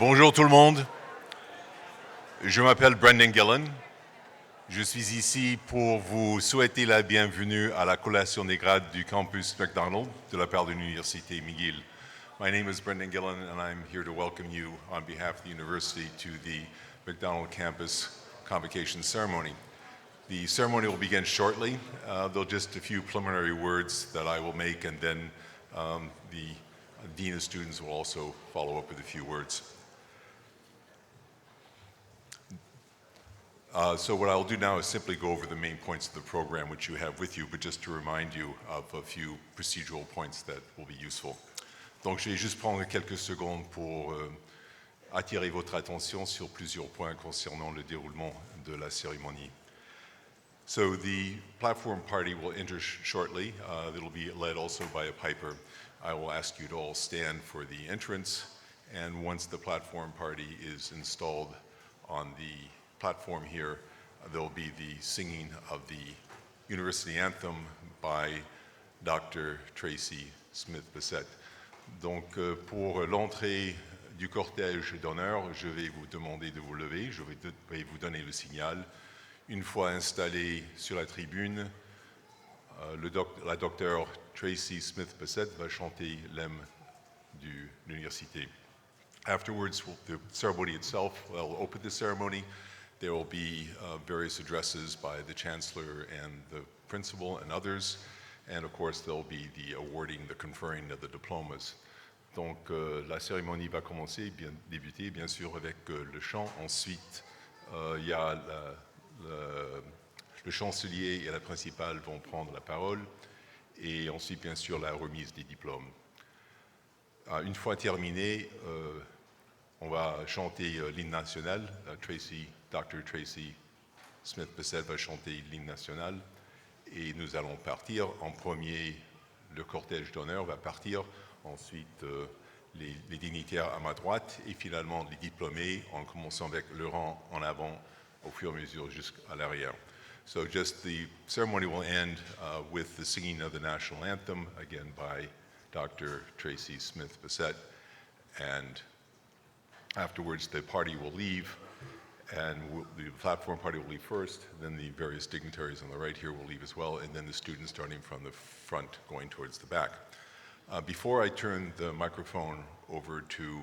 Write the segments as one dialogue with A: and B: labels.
A: Bonjour tout le monde. Je m'appelle Brendan Gillen. Je suis ici pour vous souhaiter la bienvenue à la collation des grades du campus McDonald de la part de l'Université McGill. My name is Brendan Gillen and I'm here to welcome you on behalf of the university to the McDonald campus convocation ceremony. The ceremony will begin shortly. There'll just a few preliminary words that I will make, and then the Dean of Students will also follow up with a few words. So what I'll do now is simply go over the main points of the program which you have with you, but just to remind you of a few procedural points that will be useful. Donc je vais juste prendre quelques secondes pour attirer votre attention sur plusieurs points concernant le déroulement de la cérémonie. So the platform party will enter shortly. It'll be led also by a piper. I will ask you to all stand for the entrance, and once the platform party is installed on the platform here, there'll be the singing of the university anthem by Dr. Tracy Smith-Bissett. Donc pour l'entrée du cortège d'honneur, je vais vous demander de vous lever, je vais vous donner le signal. Une fois installé sur la tribune, la docteure Tracy Smith-Bissett va chanter l'hymne de l'université. Afterwards, the ceremony itself will open the ceremony. There will be various addresses by the chancellor and the principal and others, and of course there'll be the awarding, the conferring of the diplomas. Donc la cérémonie va débuter bien sûr avec le chant. Ensuite, il y a le chancelier et la principale vont prendre la parole, et ensuite bien sûr la remise des diplômes. Une fois terminé, on va chanter l'hymne national. Dr. Tracy Smith-Bissett va chanter l'hymne national et nous allons partir. En premier, le cortège d'honneur va partir, ensuite les dignitaires à ma droite et finalement les diplômés, en commençant avec le rang en avant au fur et à mesure jusqu'à l'arrière. So just the ceremony will end with the singing of the national anthem, again by Dr. Tracy Smith-Bissett, and afterwards the party will leave, and the platform party will leave first, then the various dignitaries on the right here will leave as well, and then the students starting from the front going towards the back. Before I turn the microphone over to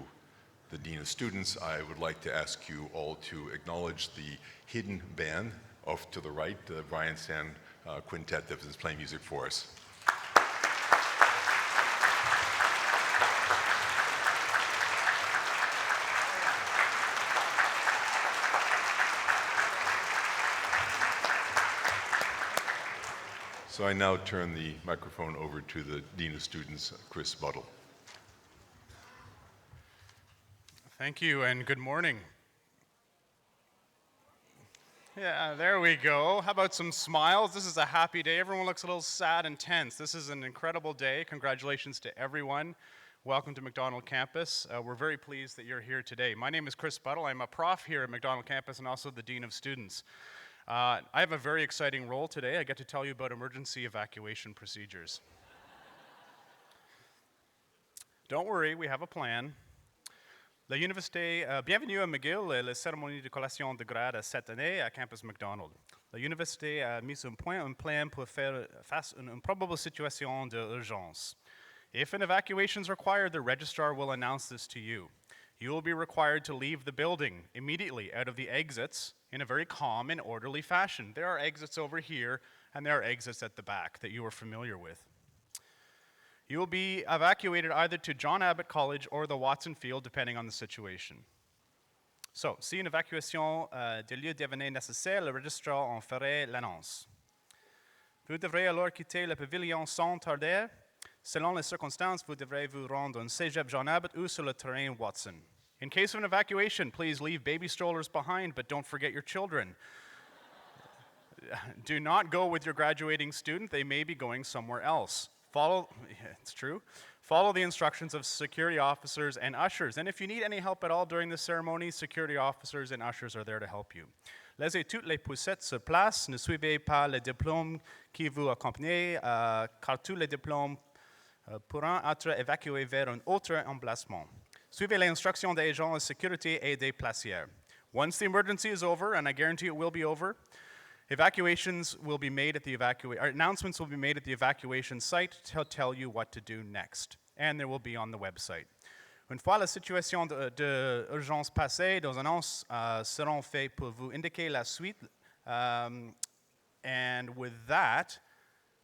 A: the Dean of Students, I would like to ask you all to acknowledge the hidden band off to the right, the Brian Sand Quintet that is playing music for us. So I now turn the microphone over to the Dean of Students, Chris Buttle.
B: Thank you, and good morning. Yeah, there we go. How about some smiles? This is a happy day. Everyone looks a little sad and tense. This is an incredible day. Congratulations to everyone. Welcome to McDonald Campus. We're very pleased that you're here today. My name is Chris Buttle. I'm a prof here at McDonald Campus and also the Dean of Students. I have a very exciting role today. I get to tell you about emergency evacuation procedures. Don't worry, we have a plan. La Université, bienvenue à McGill, la cérémonie de collation de grade cette année à Campus McDonald. La Université a mis en point un plan pour faire face à une improbable situation d'urgence. If an evacuation is required, the registrar will announce this to you. You will be required to leave the building immediately out of the exits in a very calm and orderly fashion. There are exits over here, and there are exits at the back that you are familiar with. You will be evacuated either to John Abbott College or the Watson Field, depending on the situation. So, si une évacuation de lieu devenait nécessaire, le registrar en ferait l'annonce. Vous devrez alors quitter le pavillon sans tarder. Selon les circonstances, vous devrez vous rendre au Cégep John Abbott ou sur le terrain Watson. In case of an evacuation, please leave baby strollers behind, but don't forget your children. Do not go with your graduating student. They may be going somewhere else. It's true. Follow the instructions of security officers and ushers. And if you need any help at all during the ceremony, security officers and ushers are there to help you. Laissez toutes les poussettes sur place. Ne suivez pas les diplômes qui vous accompagnent, car tous les diplômes pourront être évacués vers un autre emplacement. Suivez les instructions des agents de sécurité et des placières. Once the emergency is over, and I guarantee it will be over, announcements will be made at the evacuation site to tell you what to do next, and they will be on the website. Une fois la situation d'urgence passée, des annonces seront faites pour vous indiquer la suite. And with that,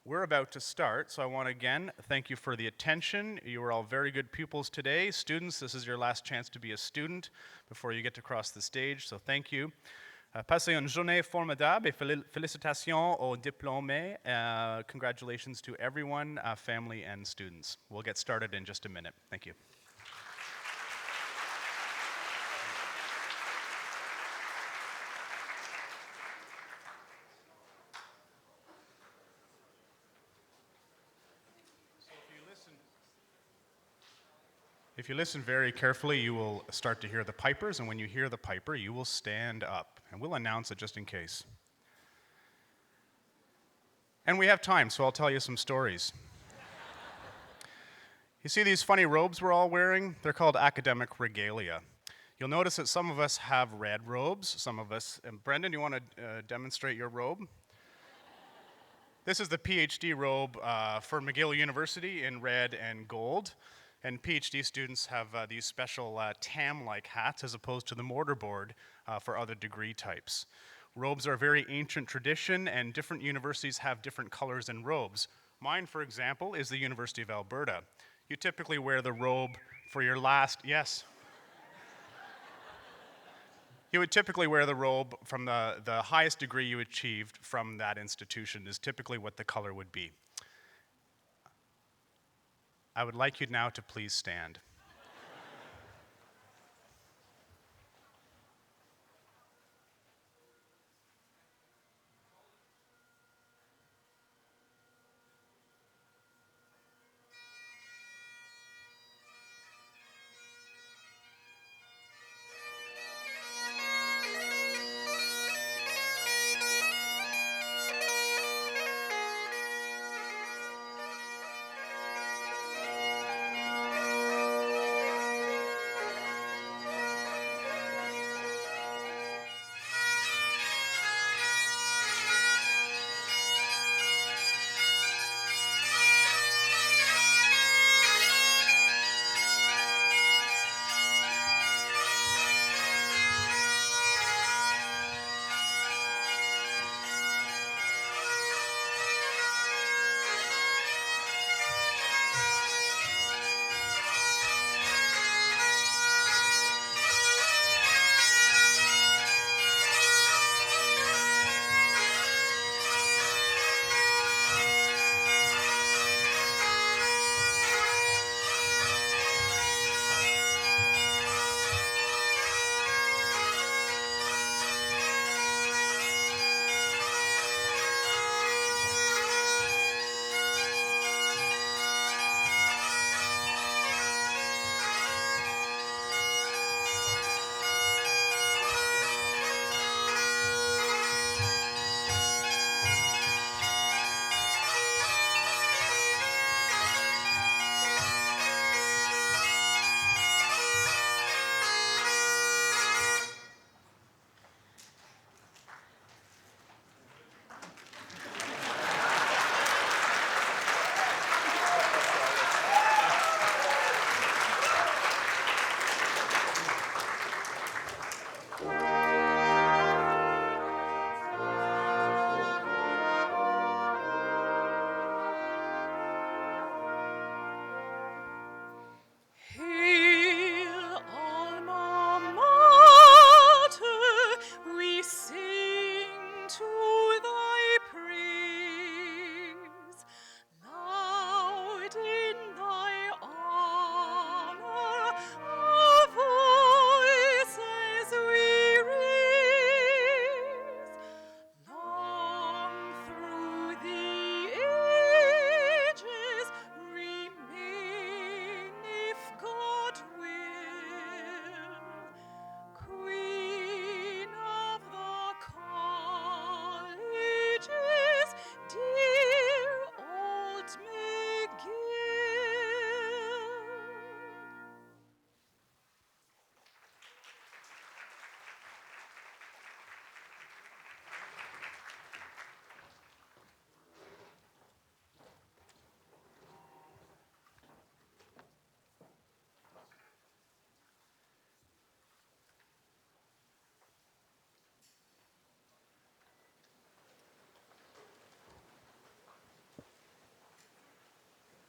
B: we're about to start, so I want to again thank you for the attention. You were all very good pupils today. Students, this is your last chance to be a student before you get to cross the stage, so thank you. Passez une journée formidable et félicitations aux diplômés. Congratulations to everyone, family and students. We'll get started in just a minute. Thank you. If you listen very carefully, you will start to hear the pipers, and when you hear the piper, you will stand up, and we'll announce it just in case. And we have time, so I'll tell you some stories. You see these funny robes we're all wearing? They're called academic regalia. You'll notice that some of us have red robes, some of us, and Brendan, you want to demonstrate your robe? This is the PhD robe for McGill University in red and gold. And PhD students have these special tam-like hats as opposed to the mortarboard for other degree types. Robes are a very ancient tradition, and different universities have different colors in robes. Mine, for example, is the University of Alberta. You typically wear the robe for your last, yes. You would typically wear the robe from the highest degree you achieved from that institution is typically what the color would be. I would like you now to please stand.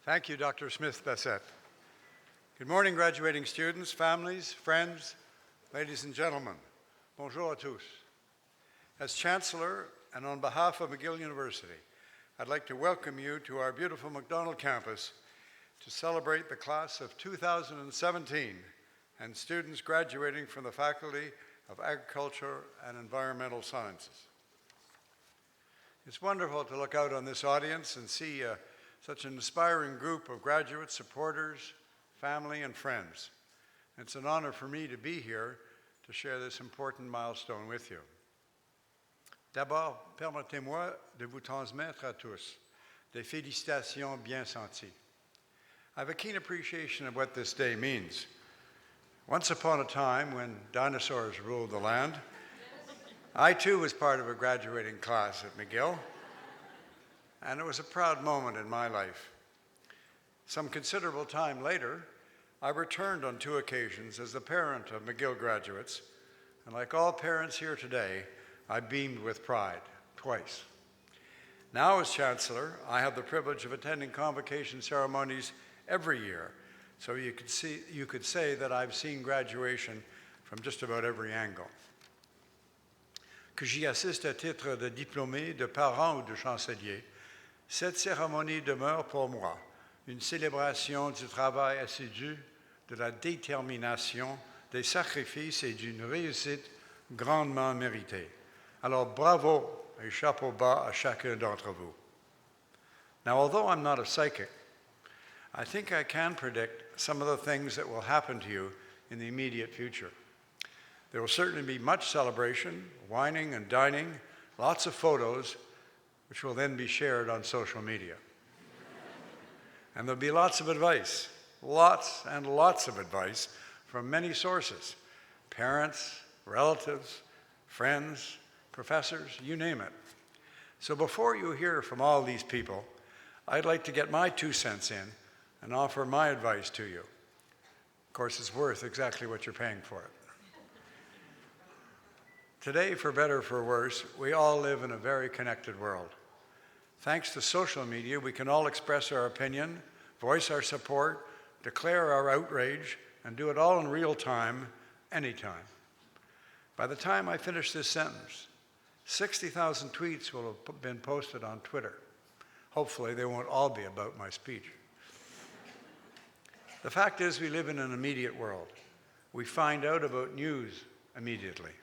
C: Thank you, Dr. Smith-Bassett. Good morning, graduating students, families, friends, ladies and gentlemen. Bonjour à tous. As Chancellor and on behalf of McGill University, I'd like to welcome you to our beautiful MacDonald campus to celebrate the class of 2017 and students graduating from the Faculty of Agriculture and Environmental Sciences. It's wonderful to look out on this audience and see such an inspiring group of graduates, supporters, family, and friends. It's an honor for me to be here to share this important milestone with you. D'abord, permettez-moi de vous transmettre à tous des félicitations bien senties. I have a keen appreciation of what this day means. Once upon a time, when dinosaurs ruled the land, I too was part of a graduating class at McGill, and it was a proud moment in my life. Some considerable time later, I returned on 2 occasions as the parent of McGill graduates, and like all parents here today, I beamed with pride, twice. Now as Chancellor, I have the privilege of attending convocation ceremonies every year, so you could say that I've seen graduation from just about every angle. Que j'y assiste à titre de diplômé, de parent ou de chancelier, cette cérémonie demeure pour moi une célébration du travail assidu, de la détermination, des sacrifices et d'une réussite grandement méritée. Alors bravo et chapeau bas à chacun d'entre vous. Now, although I'm not a psychic, I think I can predict some of the things that will happen to you in the immediate future. There will certainly be much celebration, wining and dining, lots of photos, which will then be shared on social media. And there'll be lots of advice, lots and lots of advice from many sources, parents, relatives, friends, professors, you name it. So before you hear from all these people, I'd like to get my 2 cents in and offer my advice to you. Of course, it's worth exactly what you're paying for it. Today, for better or for worse, we all live in a very connected world. Thanks to social media, we can all express our opinion, voice our support, declare our outrage, and do it all in real time, anytime. By the time I finish this sentence, 60,000 tweets will have been posted on Twitter. Hopefully, they won't all be about my speech. The fact is, we live in an immediate world. We find out about news immediately.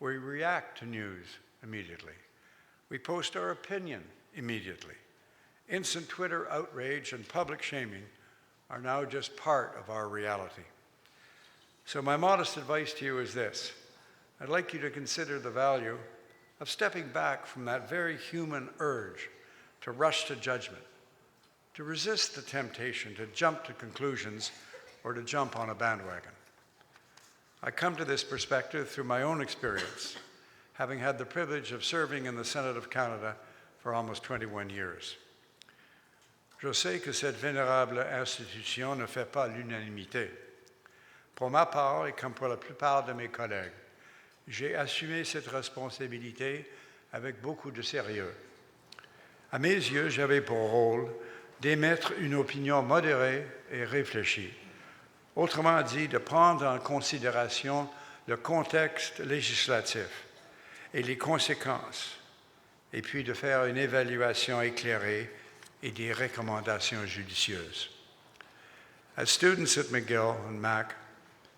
C: We react to news immediately. We post our opinion immediately. Instant Twitter outrage and public shaming are now just part of our reality. So my modest advice to you is this. I'd like you to consider the value of stepping back from that very human urge to rush to judgment, to resist the temptation to jump to conclusions or to jump on a bandwagon. I come to this perspective through my own experience, having had the privilege of serving in the Senate of Canada for almost 21 years. Je sais que cette vénérable institution ne fait pas l'unanimité. Pour ma part, et comme pour la plupart de mes collègues, j'ai assumé cette responsabilité avec beaucoup de sérieux. À mes yeux, j'avais pour rôle d'émettre une opinion modérée et réfléchie. Autrement dit, de prendre en considération le contexte législatif et les conséquences, et puis de faire une évaluation éclairée et des recommandations judicieuses. As students at McGill and Mac,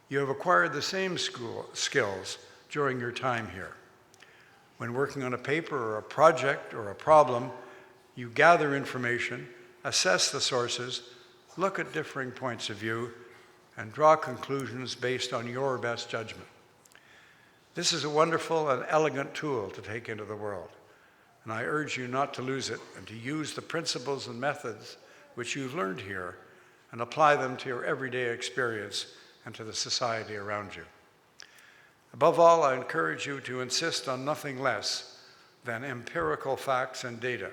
C: you have acquired the same skills during your time here. When working on a paper or a project or a problem, you gather information, assess the sources, look at differing points of view, and draw conclusions based on your best judgment. This is a wonderful and elegant tool to take into the world, and I urge you not to lose it and to use the principles and methods which you've learned here and apply them to your everyday experience and to the society around you. Above all, I encourage you to insist on nothing less than empirical facts and data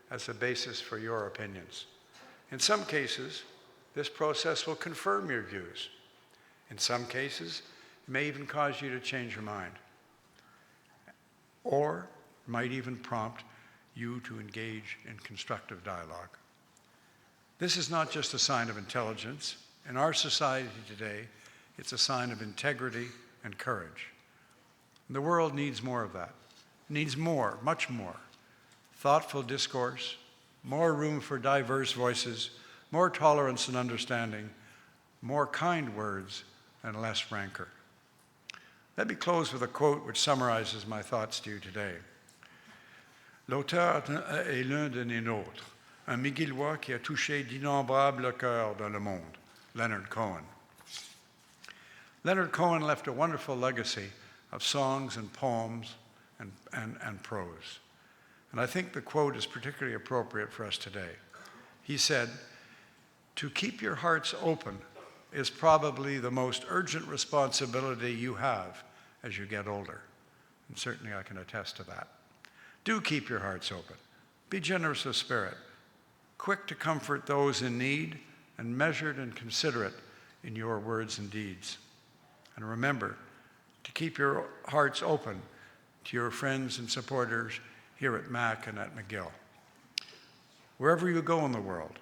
C: as a basis for your opinions. In some cases, this process will confirm your views. In some cases, it may even cause you to change your mind, or might even prompt you to engage in constructive dialogue. This is not just a sign of intelligence. In our society today, it's a sign of integrity and courage. The world needs more of that. Needs more, much more. Thoughtful discourse, more room for diverse voices, more tolerance and understanding, more kind words, and less rancor. Let me close with a quote which summarizes my thoughts to you today. L'auteur est l'un de nos nôtres, un McGillois qui a touché d'innombrables cœurs dans le monde, Leonard Cohen. Leonard Cohen left a wonderful legacy of songs and poems and prose. And I think the quote is particularly appropriate for us today. He said, "To keep your hearts open is probably the most urgent responsibility you have as you get older." And certainly I can attest to that. Do keep your hearts open. Be generous of spirit, quick to comfort those in need, and measured and considerate in your words and deeds. And remember to keep your hearts open to your friends and supporters here at Mac and at McGill. Wherever you go in the world,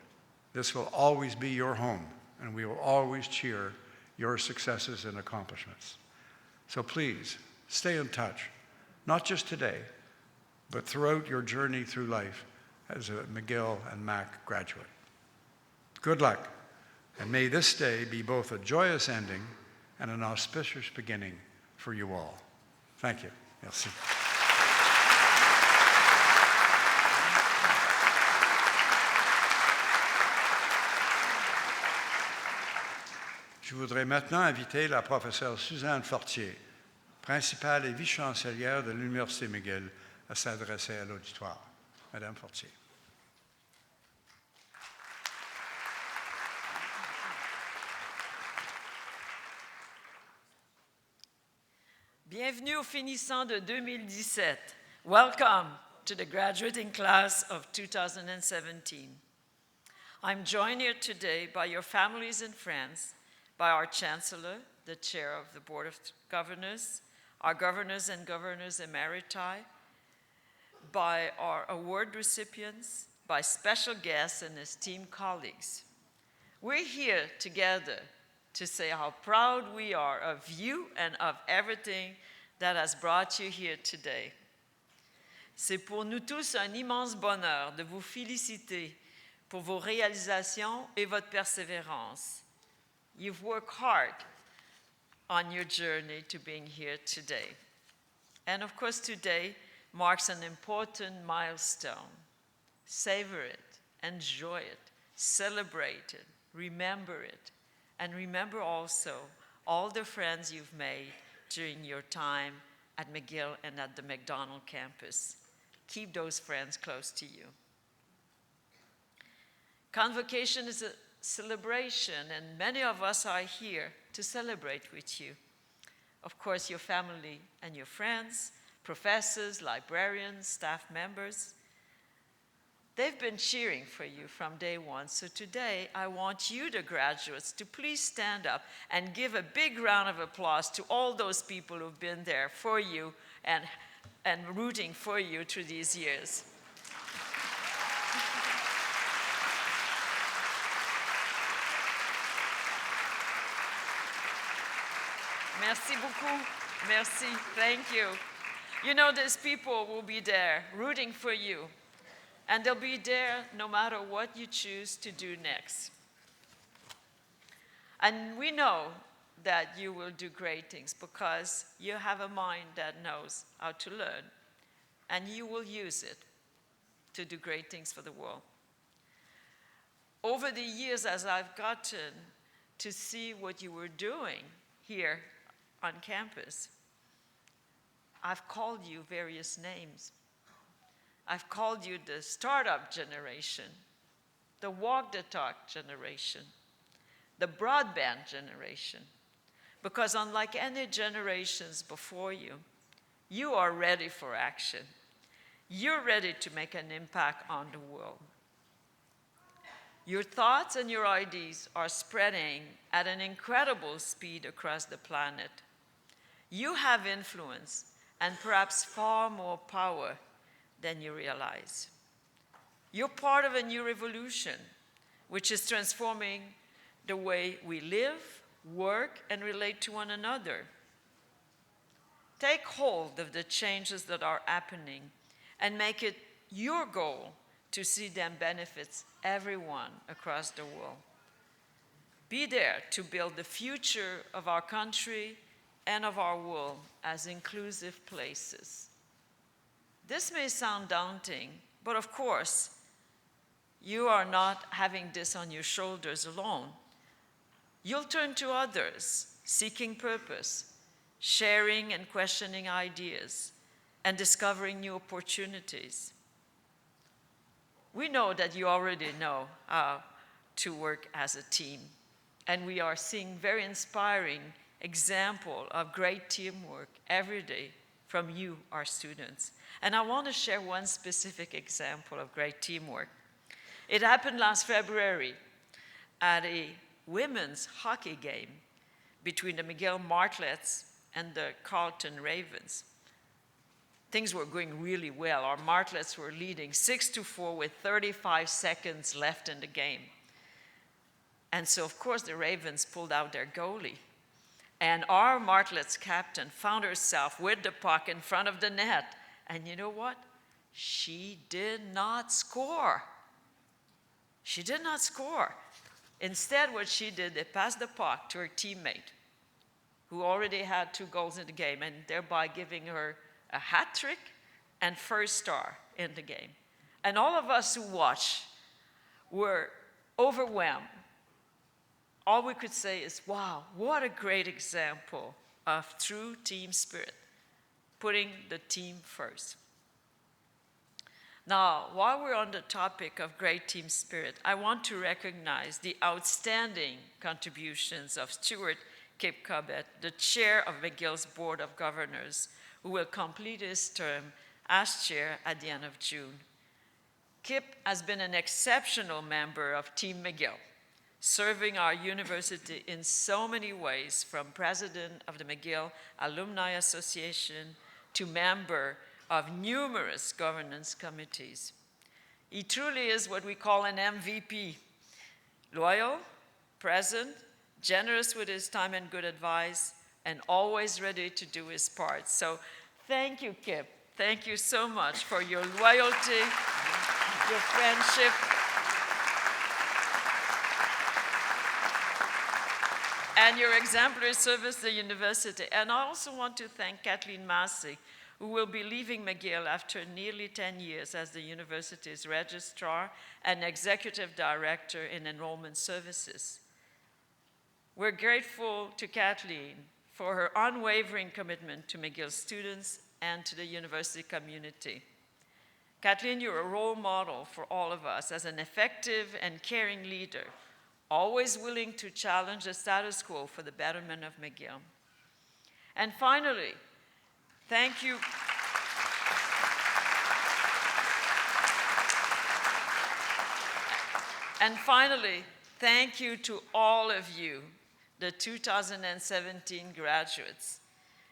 C: this will always be your home, and we will always cheer your successes and accomplishments. So please, stay in touch, not just today, but throughout your journey through life as a McGill and Mac graduate. Good luck, and may this day be both a joyous ending and an auspicious beginning for you all. Thank you. Merci. Je voudrais maintenant inviter la professeure Suzanne Fortier, principale et vice-chancelière de l'Université McGill, à s'adresser à l'auditoire. Madame Fortier.
D: Bienvenue aux finissants de 2017. Welcome to the graduating class of 2017. I'm joined here today by your families and friends, by our Chancellor, the Chair of the Board of Governors, our Governors and Governors Emeriti, by our award recipients, by special guests and esteemed colleagues. We're here together to say how proud we are of you and of everything that has brought you here today. C'est pour nous tous un immense bonheur de vous féliciter pour vos réalisations et votre persévérance. You've worked hard on your journey to being here today. And of course, today marks an important milestone. Savor it, enjoy it, celebrate it, remember it, and remember also all the friends you've made during your time at McGill and at the McDonald campus. Keep those friends close to you. Convocation is a celebration, and many of us are here to celebrate with you. Of course, your family and your friends, professors, librarians, staff members. They've been cheering for you from day one, so today I want you, the graduates, to please stand up and give a big round of applause to all those people who've been there for you and rooting for you through these years. Merci beaucoup. Merci. Thank you. You know, these people will be there rooting for you, and they'll be there no matter what you choose to do next. And we know that you will do great things because you have a mind that knows how to learn, and you will use it to do great things for the world. Over the years, as I've gotten to see what you were doing here on campus, I've called you various names. I've called you the startup generation, the walk the talk generation, the broadband generation, because unlike any generations before you, you are ready for action. You're ready to make an impact on the world. Your thoughts and your ideas are spreading at an incredible speed across the planet. You have influence and perhaps far more power than you realize. You're part of a new revolution, which is transforming the way we live, work, and relate to one another. Take hold of the changes that are happening and make it your goal to see them benefit everyone across the world. Be there to build the future of our country and of our world as inclusive places. This may sound daunting, but of course, you are not having this on your shoulders alone. You'll turn to others, seeking purpose, sharing and questioning ideas, and discovering new opportunities. We know that you already know how to work as a team, and we are seeing very inspiring example of great teamwork every day from you, our students. And I want to share one specific example of great teamwork. It happened last February at a women's hockey game between the McGill Martlets and the Carleton Ravens. Things were going really well. Our Martlets were leading 6-4 with 35 seconds left in the game. And so, of course, the Ravens pulled out their goalie. And our Martlets captain found herself with the puck in front of the net. And you know what? She did not score. She did not score. Instead, what she did, they passed the puck to her teammate, who already had 2 goals in the game, and thereby giving her a hat trick and first star in the game. And all of us who watched were overwhelmed. All we could say is, wow, what a great example of true team spirit, putting the team first. Now, while we're on the topic of great team spirit, I want to recognize the outstanding contributions of Stuart Kip-Cobbett, the chair of McGill's Board of Governors, who will complete his term as chair at the end of June. Kip has been an exceptional member of Team McGill, serving our university in so many ways, from president of the McGill Alumni Association to member of numerous governance committees. He truly is what we call an MVP, loyal, present, generous with his time and good advice, and always ready to do his part. So thank you, Kip. Thank you so much for your loyalty, your friendship, and your exemplary service to the university. And I also want to thank Kathleen Massey, who will be leaving McGill after nearly 10 years as the university's registrar and executive director in enrollment services. We're grateful to Kathleen for her unwavering commitment to McGill students and to the university community. Kathleen, you're a role model for all of us as an effective and caring leader, always willing to challenge the status quo for the betterment of McGill. And finally, thank you. And finally, thank you to all of you, the 2017 graduates.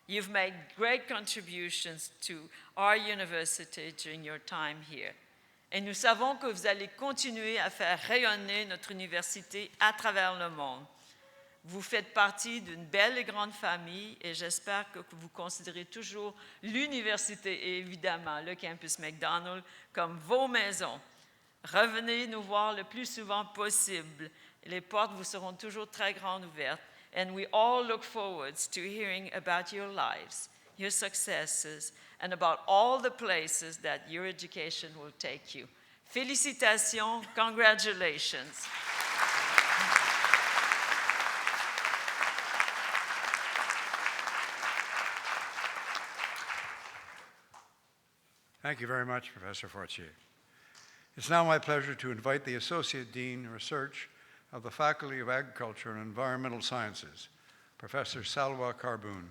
D: You've made great contributions to our university during your time here. Et nous savons que vous allez continuer à faire rayonner notre université à travers le monde. Vous faites partie d'une belle et grande famille et j'espère que vous considérez toujours l'université et évidemment le campus McDonald comme vos maisons. Revenez nous voir le plus souvent possible. Les portes vous seront toujours très grandes ouvertes. And we all look forward to hearing about your lives, your successes, and about all the places that your education will take you. Félicitations, congratulations.
C: Thank you very much, Professor Fortier. It's now my pleasure to invite the Associate Dean of Research of the Faculty of Agriculture and Environmental Sciences, Professor Salwa Karboun,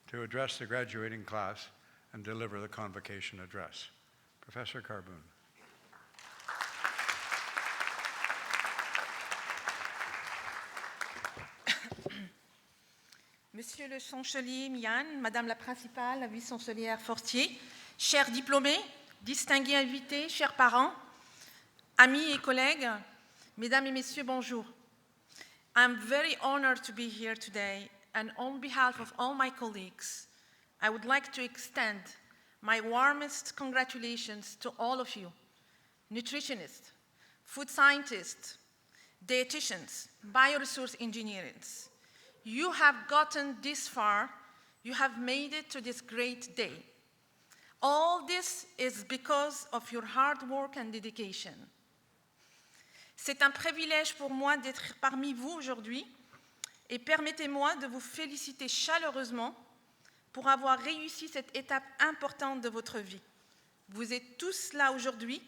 C: to address the graduating class and deliver the convocation address. Professor Karboun.
E: Monsieur le chancelier Mian, Madame la principale, la vice-chancelière Fortier, chers diplômés, distingués invités, chers parents, amis et collègues, Mesdames et Messieurs, bonjour. I'm very honored to be here today, and on behalf of all my colleagues, I would like to extend my warmest congratulations to all of you, nutritionists, food scientists, dietitians, bioresource engineers. You have gotten this far, you have made it to this great day. All this is because of your hard work and dedication. C'est un privilège pour moi d'être parmi vous aujourd'hui et permettez-moi de vous féliciter chaleureusement pour avoir réussi cette étape importante de votre vie. Vous êtes tous là aujourd'hui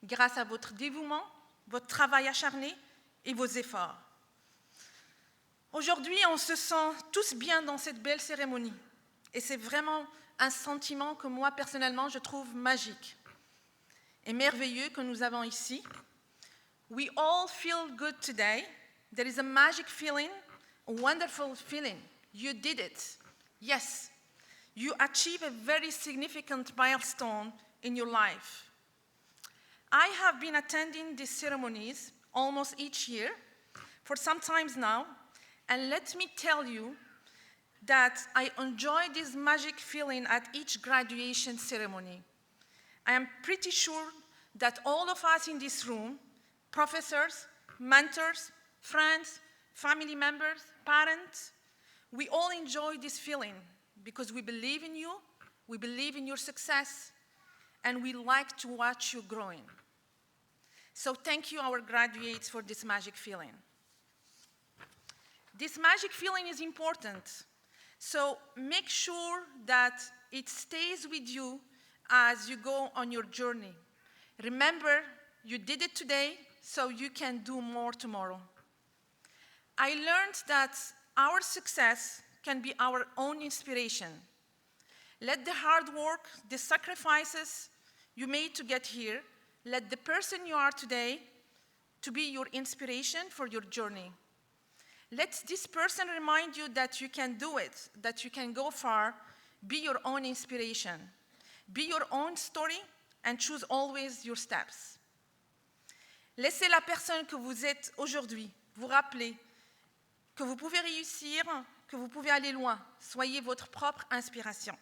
E: grâce à votre dévouement, votre travail acharné et vos efforts. Aujourd'hui, on se sent tous bien dans cette belle cérémonie et c'est vraiment un sentiment que moi, personnellement, je trouve magique et merveilleux que nous avons ici. We all feel good today. There is a magic feeling, a wonderful feeling. You did it. Yes, you achieved a very significant milestone in your life. I have been attending these ceremonies almost each year for some time now, and let me tell you that I enjoy this magic feeling at each graduation ceremony. I am pretty sure that all of us in this room, professors, mentors, friends, family members, parents, we all enjoy this feeling because we believe in you, we believe in your success, and we like to watch you growing. So thank you, our graduates, for this magic feeling. This magic feeling is important, so make sure that it stays with you as you go on your journey. Remember, you did it today, so you can do more tomorrow. I learned that our success can be our own inspiration. Let the hard work, the sacrifices you made to get here, let the person you are today to be your inspiration for your journey. Let this person remind you that you can do it, that you can go far, be your own inspiration, be your own story, and choose always your steps. Laissez la personne que vous êtes aujourd'hui vous rappeler que vous pouvez réussir, que vous pouvez aller loin. Soyez votre propre inspiration.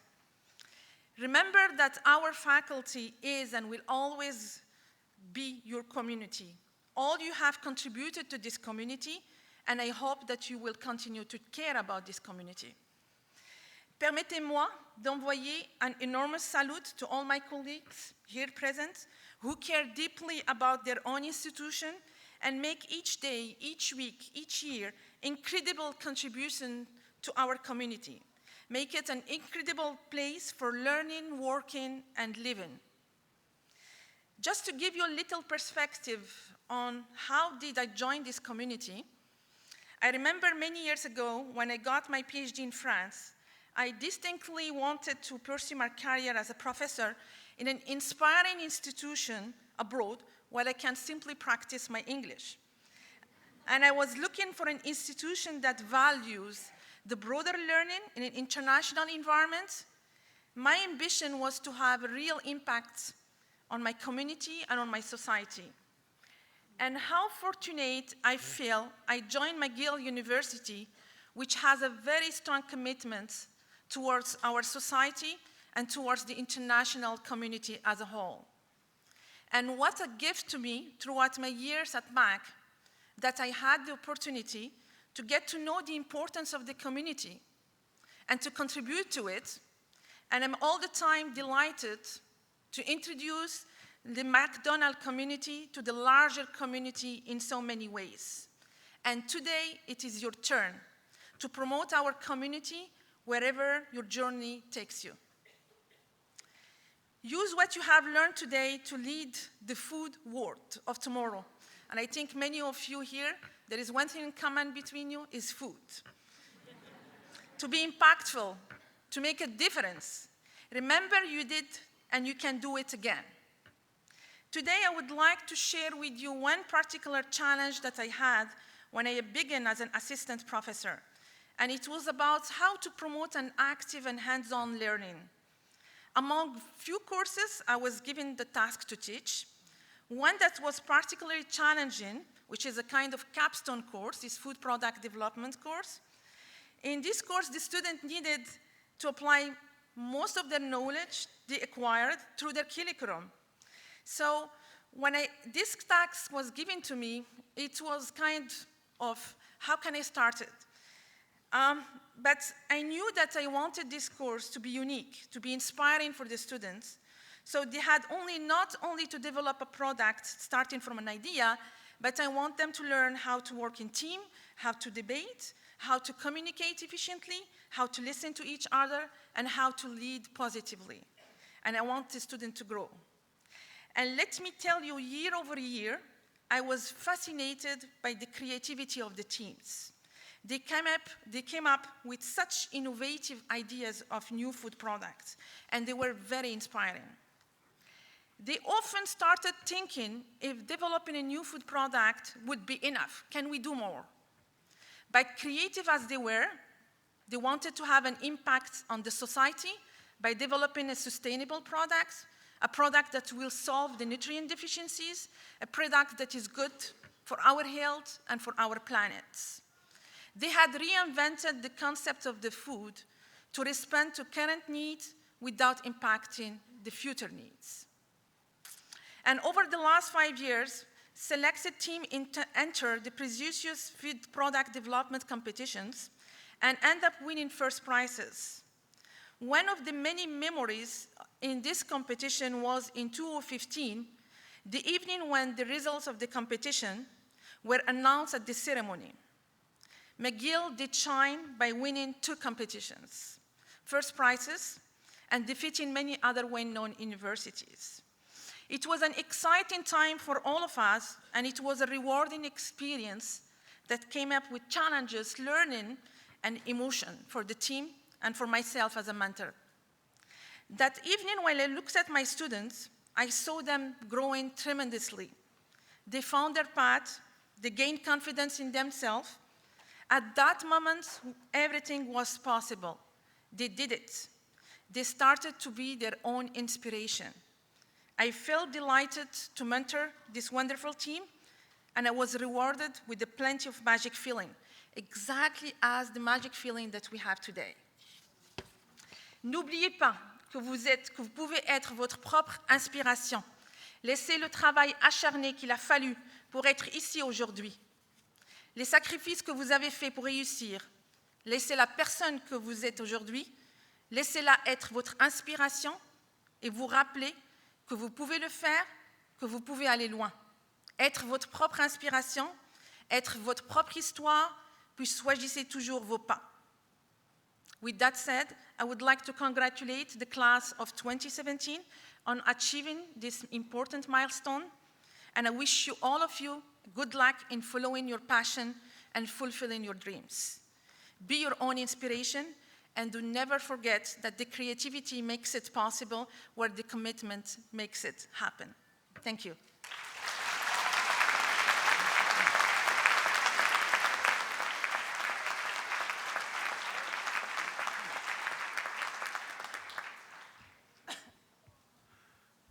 E: Remember that our faculty is and will always be your community. All you have contributed to this community, and I hope that you will continue to care about this community. Permettez-moi d'envoyer an enormous salute to all my colleagues here present who care deeply about their own institution and make each day, each week, each year incredible contribution to our community. Make it an incredible place for learning, working, and living. Just to give you a little perspective on how did I join this community, I remember many years ago when I got my PhD in France, I distinctly wanted to pursue my career as a professor in an inspiring institution abroad where I can simply practice my English. And I was looking for an institution that values the broader learning in an international environment. My ambition was to have a real impact on my community and on my society. And how fortunate I feel I joined McGill University, which has a very strong commitment towards our society and towards the international community as a whole. And what a gift to me throughout my years at Mac that I had the opportunity to get to know the importance of the community and to contribute to it. And I'm all the time delighted to introduce the McDonald community to the larger community in so many ways. And today, it is your turn to promote our community wherever your journey takes you. Use what you have learned today to lead the food world of tomorrow. And I think many of you here, there is one thing in common between you, is food. To be impactful, to make a difference. Remember you did, and you can do it again. Today, I would like to share with you one particular challenge that I had when I began as an assistant professor. And it was about how to promote an active and hands-on learning. Among few courses I was given the task to teach, One that was particularly challenging, which is a kind of capstone course, this food product development course. In this course, the student needed to apply most of their knowledge they acquired through their curriculum. So when this task was given to me, it was kind of, how can I start it? But I knew that I wanted this course to be unique, to be inspiring for the students. So they had not only to develop a product starting from an idea, but I want them to learn how to work in team, how to debate, how to communicate efficiently, how to listen to each other, and how to lead positively. And I want the student to grow. And let me tell you, year over year, I was fascinated by the creativity of the teams. They came up with such innovative ideas of new food products, and they were very inspiring. They often started thinking if developing a new food product would be enough. Can we do more? But creative as they were, they wanted to have an impact on the society by developing a sustainable product, a product that will solve the nutrient deficiencies, a product that is good for our health and for our planet. They had reinvented the concept of the food to respond to current needs without impacting the future needs. And over the last 5 years, selected teams entered the prestigious food product development competitions and end up winning first prizes. One of the many memories in this competition was in 2015, the evening when the results of the competition were announced at the ceremony. McGill did shine by winning 2 competitions, first prizes, and defeating many other well-known universities. It was an exciting time for all of us, and it was a rewarding experience that came up with challenges, learning, and emotion for the team and for myself as a mentor. That evening, while I looked at my students, I saw them growing tremendously. They found their path, they gained confidence in themselves. At that moment, everything was possible. They did it. They started to be their own inspiration. I felt delighted to mentor this wonderful team, and I was rewarded with a plenty of magic feeling, exactly as the magic feeling that we have today. N'oubliez pas que vous pouvez être votre propre inspiration. Laissez le travail acharné qu'il a fallu pour être ici aujourd'hui. Les sacrifices que vous avez faits pour réussir. Laissez la personne que vous êtes aujourd'hui, laissez-la être votre inspiration et vous rappelez que vous pouvez le faire, que vous pouvez aller loin. Être votre propre inspiration, être votre propre histoire, puis choisissez toujours vos pas. With that said, I would like to congratulate the class of 2017 on achieving this important milestone, and I wish you, all of you, good luck in following your passion and fulfilling your dreams. Be your own inspiration, and do never forget that the creativity makes it possible where the commitment makes it happen. Thank you.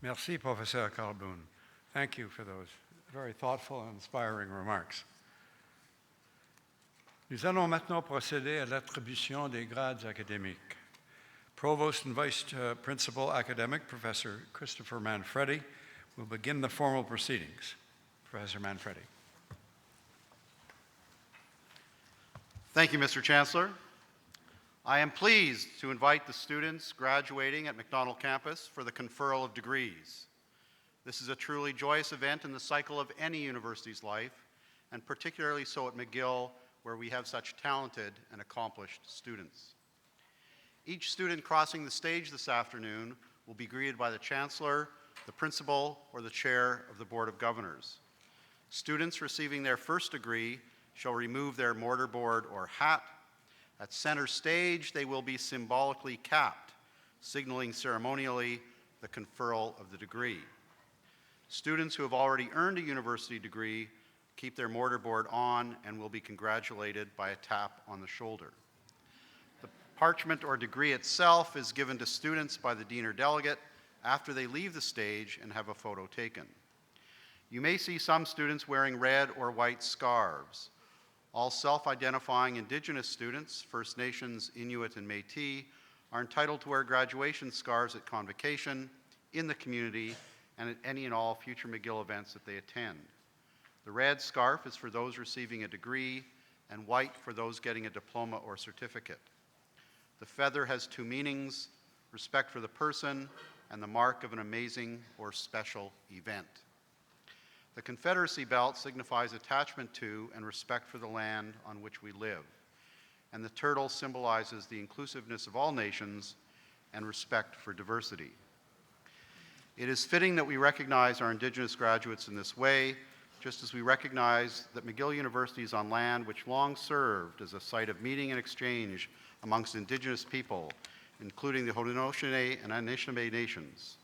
C: Merci, Professeur Carboun. Thank you for those very thoughtful and inspiring remarks. Nous allons maintenant procéder à l'attribution des grades académiques. Provost and Vice Principal Academic, Professor Christopher Manfredi, will begin the formal proceedings. Professor Manfredi.
F: Thank you, Mr. Chancellor. I am pleased to invite the students graduating at Macdonald Campus for the conferral of degrees. This is a truly joyous event in the cycle of any university's life, and particularly so at McGill, where we have such talented and accomplished students. Each student crossing the stage this afternoon will be greeted by the Chancellor, the Principal, or the Chair of the Board of Governors. Students receiving their first degree shall remove their mortarboard or hat. At center stage, they will be symbolically capped, signaling ceremonially the conferral of the degree. Students who have already earned a university degree keep their mortarboard on and will be congratulated by a tap on the shoulder. The parchment or degree itself is given to students by the dean or delegate after they leave the stage and have a photo taken. You may see some students wearing red or white scarves. All self-identifying Indigenous students, First Nations, Inuit, and Métis, are entitled to wear graduation scarves at convocation, in the community, and at any and all future McGill events that they attend. The red scarf is for those receiving a degree, and white for those getting a diploma or certificate. The feather has two meanings: respect for the person and the mark of an amazing or special event. The Confederacy belt signifies attachment to and respect for the land on which we live, and the turtle symbolizes the inclusiveness of all nations and respect for diversity. It is fitting that we recognize our Indigenous graduates in this way, just as we recognize that McGill University is on land which long served as a site of meeting and exchange amongst Indigenous people, including the Haudenosaunee and Anishinaabe nations.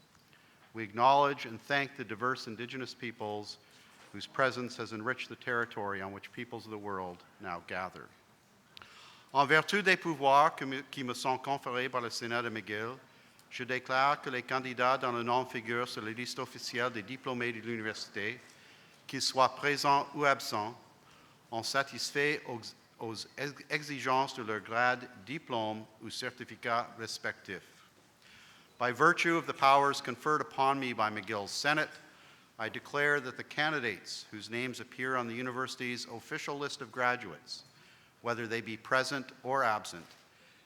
F: We acknowledge and thank the diverse Indigenous peoples whose presence has enriched the territory on which peoples of the world now gather. En vertu des pouvoirs qui me sont conférés par le Sénat de McGill, je déclare que les candidats dont le nom figure sur la liste officielle des diplômés de l'université, qu'ils soient présents ou absents, ont satisfait aux exigences de leur grade, diplôme ou certificat respectif. By virtue of the powers conferred upon me by McGill's Senate, I declare that the candidates whose names appear on the university's official list of graduates, whether they be present or absent,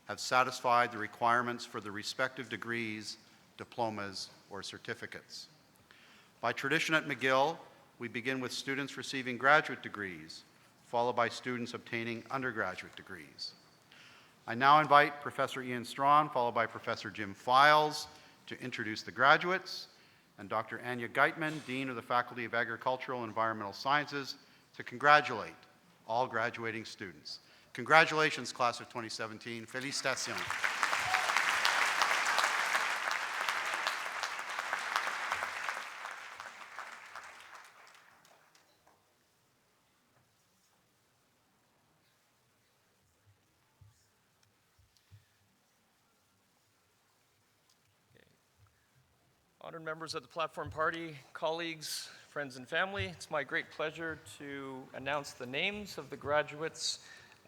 F: have satisfied the requirements for the respective degrees, diplomas, or certificates. By tradition at McGill, we begin with students receiving graduate degrees, followed by students obtaining undergraduate degrees. I now invite Professor Ian Strawn, followed by Professor Jim Files, to introduce the graduates, and Dr. Anya Geitman, Dean of the Faculty of Agricultural and Environmental Sciences, to congratulate all graduating students. Congratulations, class of 2017. Félicitations.
G: Honored members of the Platform Party, colleagues, friends, and family, it's my great pleasure to announce the names of the graduates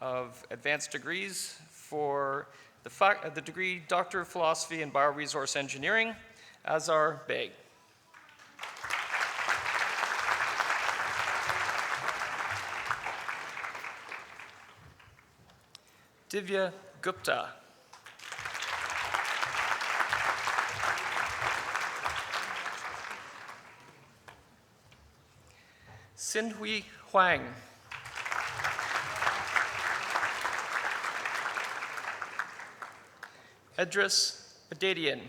G: of advanced degrees for the degree Doctor of Philosophy in Bioresource Engineering, Azar Beg. Divya Gupta. Sinhui Huang. Edris Adadian.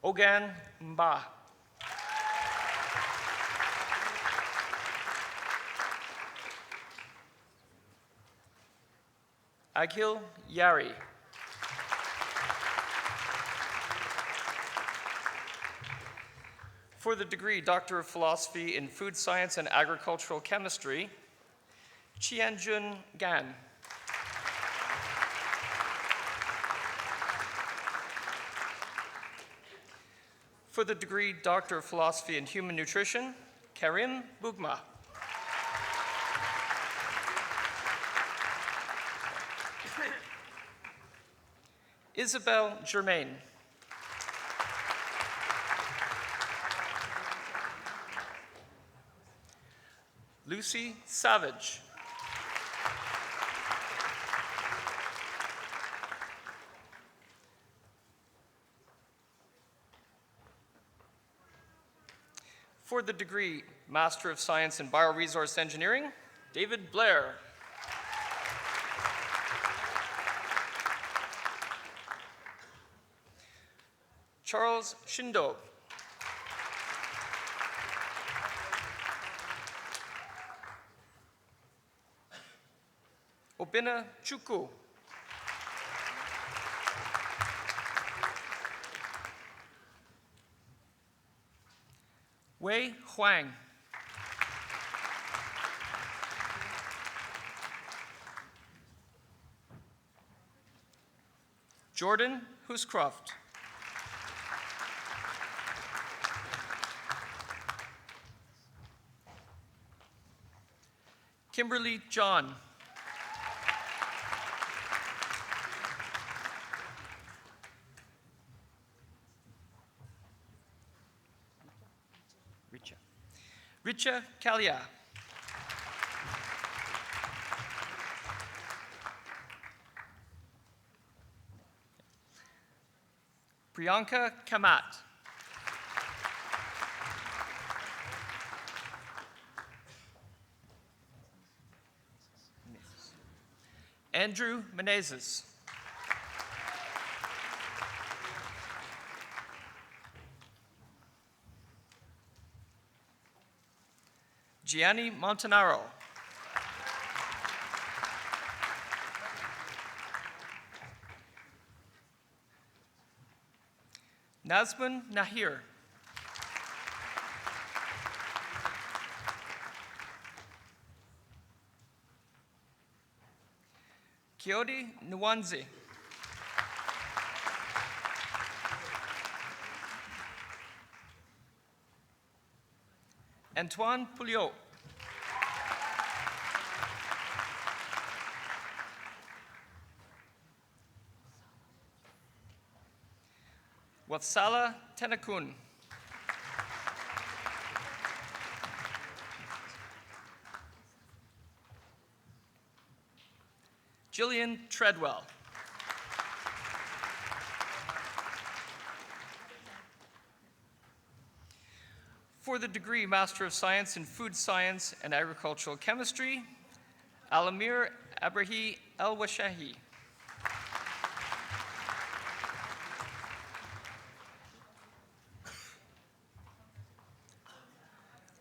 G: Ogan Mba. Akhil Yari. For the degree Doctor of Philosophy in Food Science and Agricultural Chemistry, Qianjun Gan. For the degree Doctor of Philosophy in Human Nutrition, Karim Bugma. Isabel Germain. Lucy Savage. For the degree Master of Science in Bioresource Engineering, David Blair. Charles Shindo. Obina Chukwu. Wei Huang. Jordan Houscroft. Kimberly John. Richa Kalia. Priyanka Kamat. Andrew Menezes. Gianni Montanaro. Nazman Nahir. Kiodi Nwanze. Antoine Pouliot. Watsala Tenakun. Jillian Treadwell. For the degree Master of Science in Food Science and Agricultural Chemistry, Alamir Abrahi El-Washahi.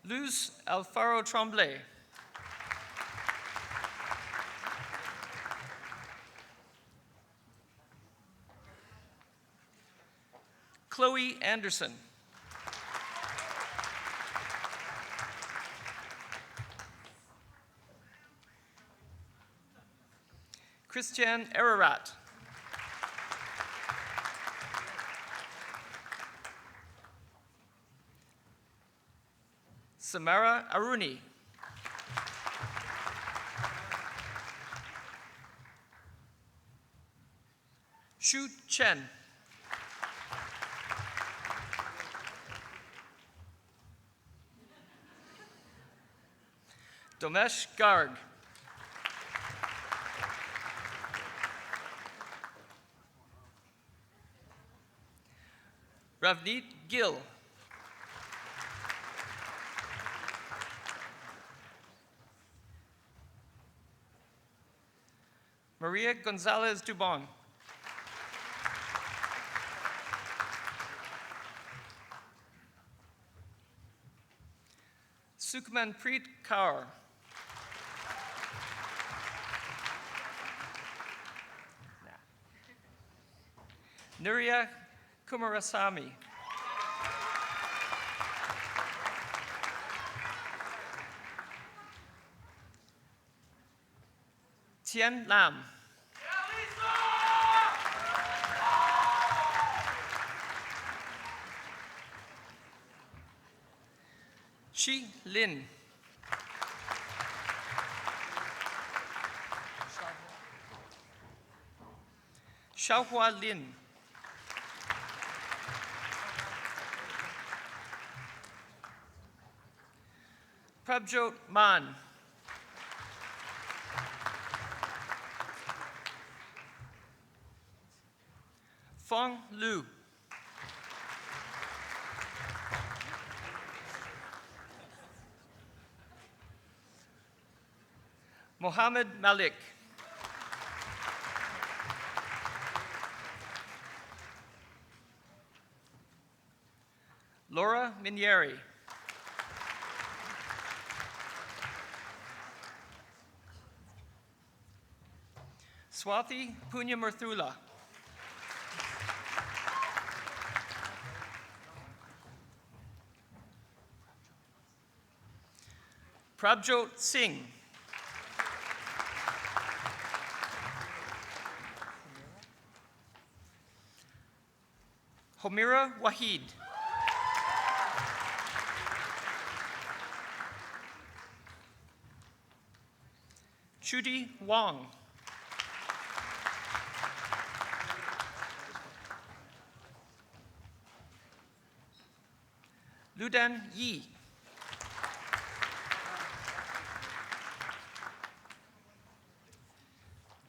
G: Luz Alfaro Tremblay. Chloe Anderson. Christian Ararat. Samara Aruni. Shu Chen. Domesh Garg. Ravneet Gill. Maria Gonzalez Dubon. Sukhmanpreet Kaur. Nuria Kumarasamy. Tien Lam. Shi Lin. Xiaohua Lin. Prabjot Man. Fong Lu. Mohammed Malik. Laura Minieri. Swathi Punyamurthula. Prabjot Singh. Homira Wahid. Chudi Wang. Ludan Yi.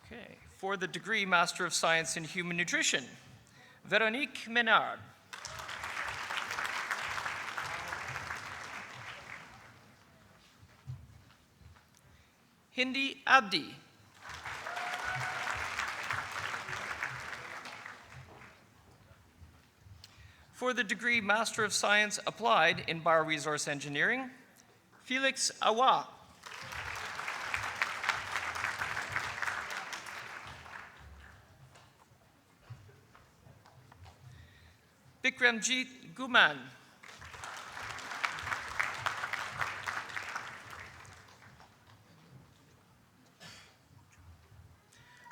G: Okay, for the degree Master of Science in Human Nutrition, Veronique Menard. Hindi Abdi. For the degree Master of Science Applied in Bioresource Engineering, Felix Awa. Bikramjit Guman.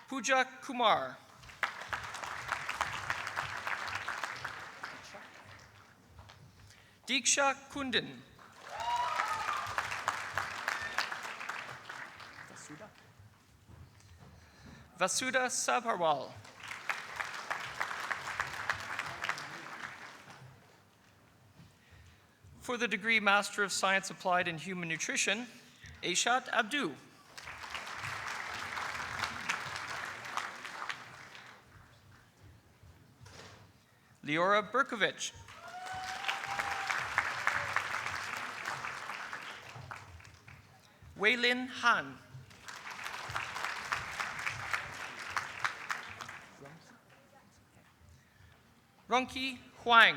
G: Pooja Kumar. Diksha Kundan. Vasuda Sabharwal. For the degree Master of Science Applied in Human Nutrition, Aishat Abdu. Leora Berkovich. Weilin Han. Ronki Huang.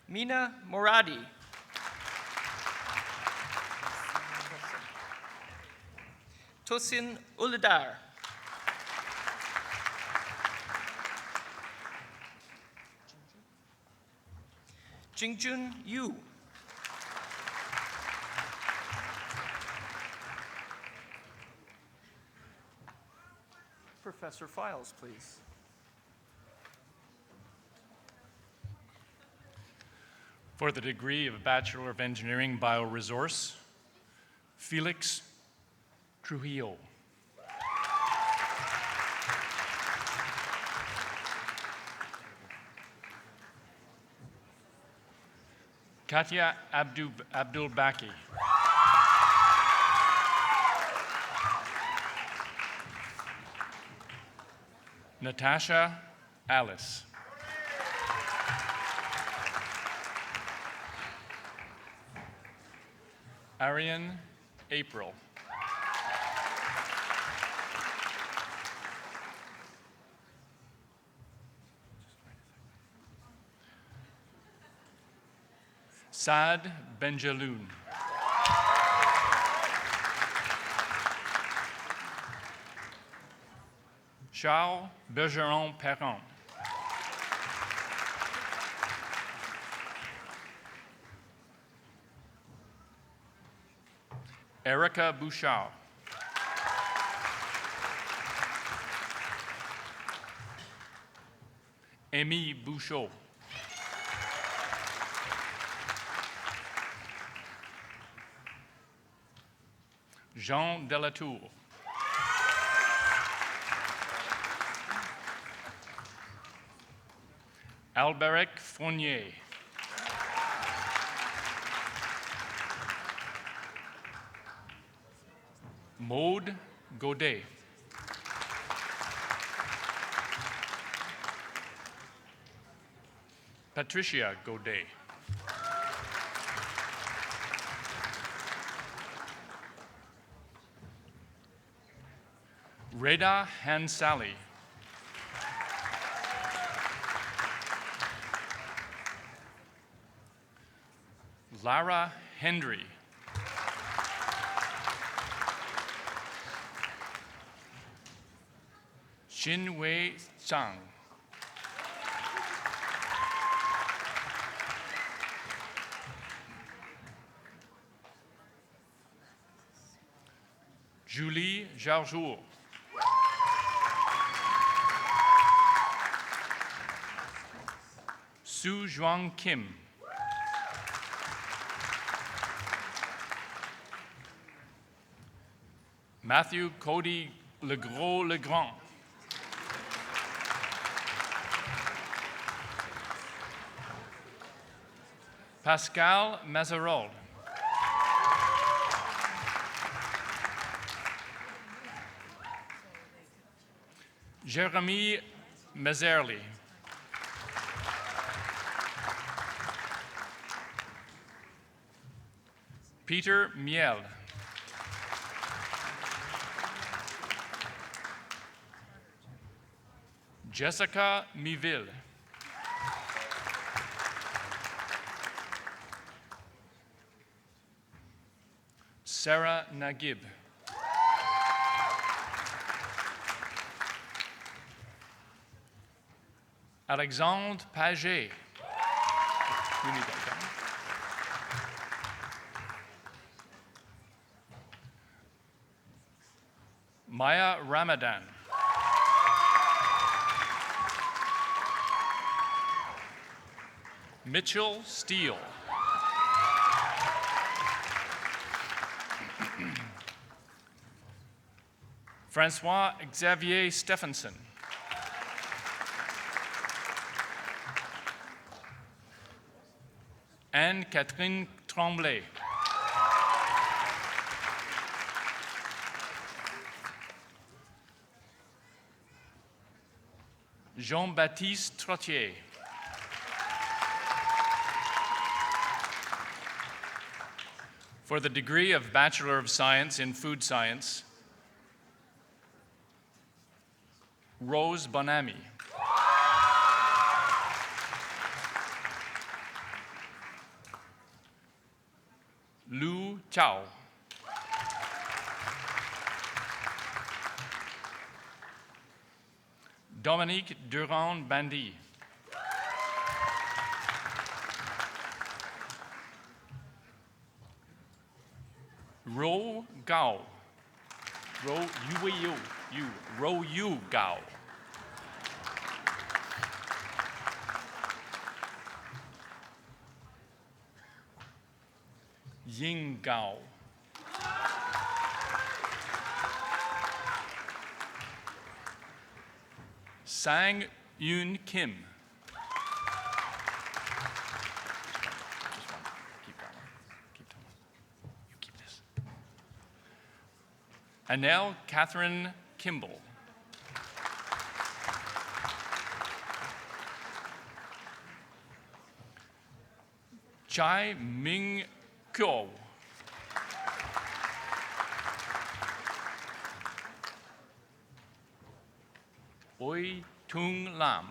G: Mina Moradi. Tosin Uladar. Jingjun Yu. Professor Files, please.
H: For the degree of Bachelor of Engineering Bioresource, Felix Trujillo. Katia Abdul Baki. Natasha Alice. Arian April. Saad Benjaloun. Charles Bergeron Perron. Erica Bouchard. Amy Bouchot. Jean Delatour. Alberic Fournier. Maude Godet. Patricia Godet. Reda Hansali. Lara Hendry. Xinwei Zhang. Julie Jarjour. Su Juan Kim. Matthew Cody Legros Legrand. Pascal Mazarol. Jeremy Mazerli. Peter Miel. Jessica Miville. Sarah Nagib. Alexandre Paget. You need that down. Maya Ramadan. Mitchell Steele. Francois Xavier Stephenson. Anne-Catherine Tremblay. Jean-Baptiste Trottier. For the degree of Bachelor of Science in Food Science, Rose Bonami. Lu Chao. Dominique Durand Bandy. Ro Gao. Ro Yu Gao. Ying Gao. Sang Yoon Kim. Keep that one. Keep that one. You keep this. Anel Catherine Kimball. Chai Ming Kyo. Oi Tung Lam.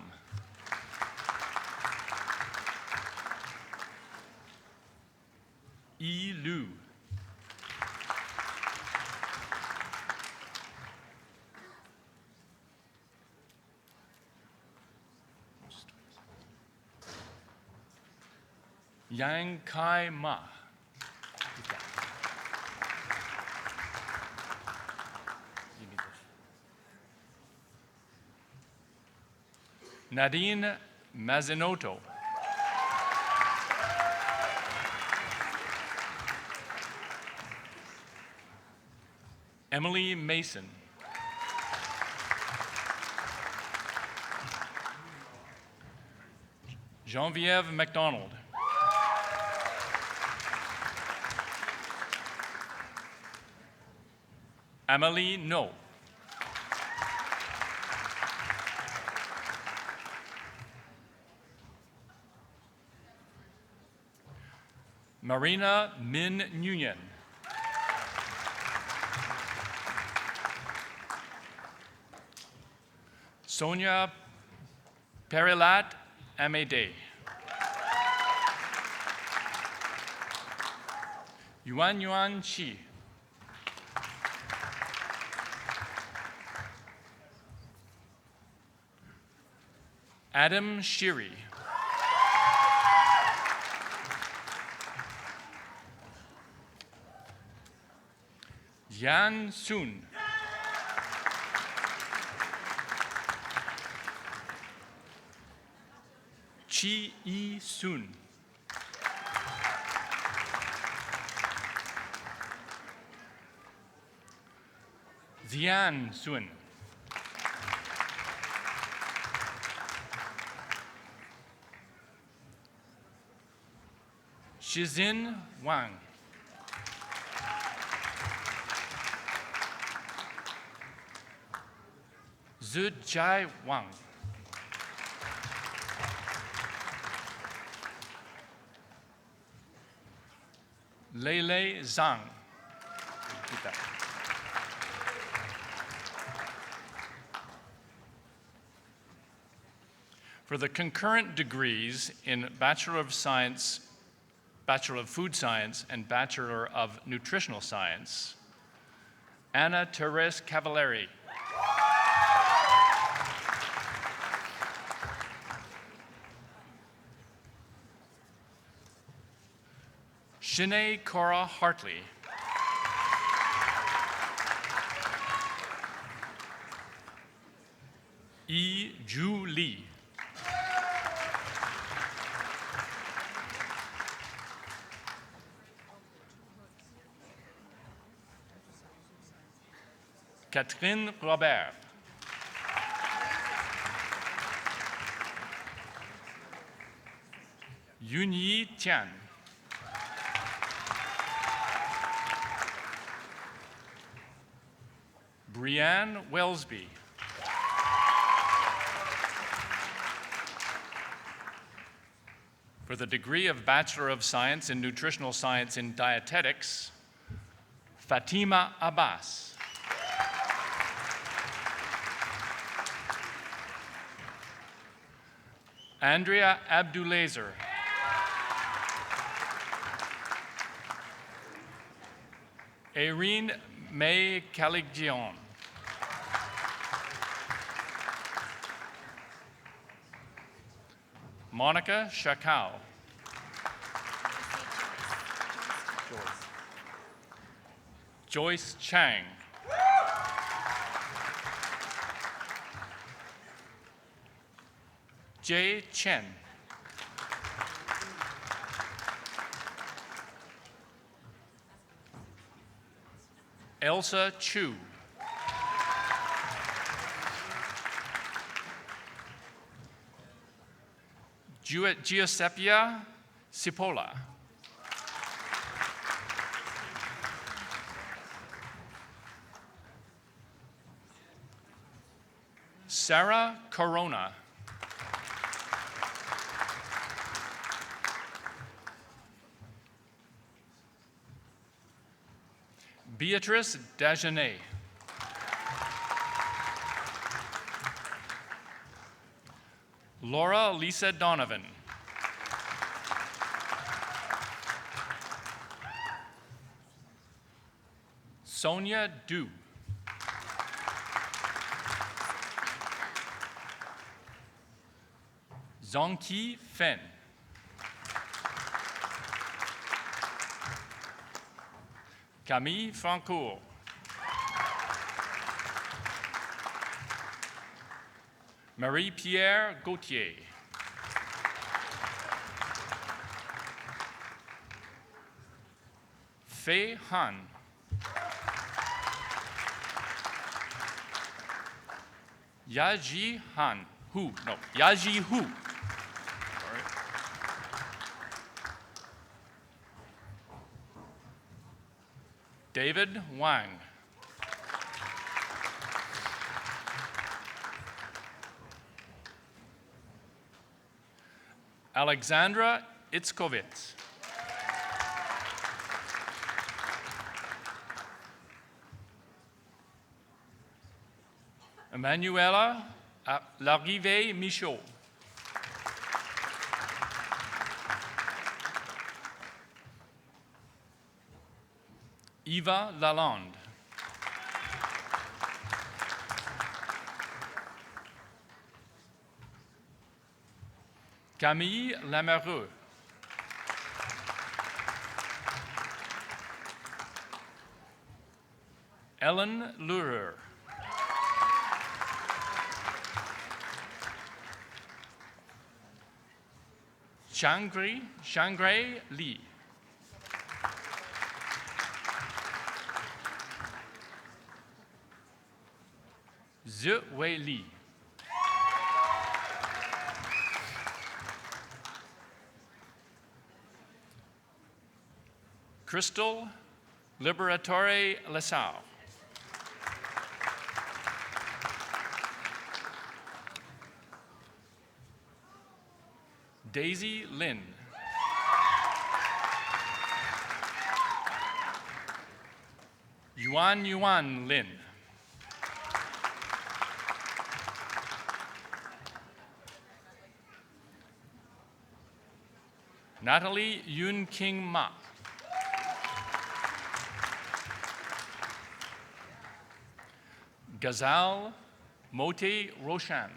H: Yi Lu. Yang Kai Ma. You need this. Nadine Mazzinotto. Emily Mason. Geneviève McDonald. Amelie No. Marina Min Nguyen. Sonia Perilat Amédée. Yuan Chi. Adam Shiri. Yan Sun. Chi Yi Sun. Zian Sun. Shizin Wang. Zijai Wang. Lele Zhang. Repeat that. For the concurrent degrees in Bachelor of Science, Bachelor of Food Science, and Bachelor of Nutritional Science, Anna Therese Cavallari. Shanae Cora Hartley. Yi Ju Lee. Catherine Robert. Yunyi Tian. Brianne Wellesby. For the degree of Bachelor of Science in Nutritional Science in Dietetics, Fatima Abbas. Andrea Abdulazer. Erin May Caligion. Monica Shakal. Joyce Chang. Jay Chen. Elsa Chu. Giuseppia Cipolla. Sarah Corona. Beatrice Dagenet. Laura Lisa Donovan. Sonia Du. Zongqi Fen. Camille Francourt. Marie-Pierre Gauthier. Fei Han. Yaji Han. Hu. No, Yaji Hu. Sorry. David Wang. Alexandra Itzkovitz. Emanuela Larrivé Michaud. Eva Lalonde. Camille Lamoureux. Ellen Lurer. Shangri Li. Zhe Wei Li. Crystal Liberatore Lesau. Daisy Lin. Yuan Lin. Natalie Yun King Ma. Ghazal Moti Roshan.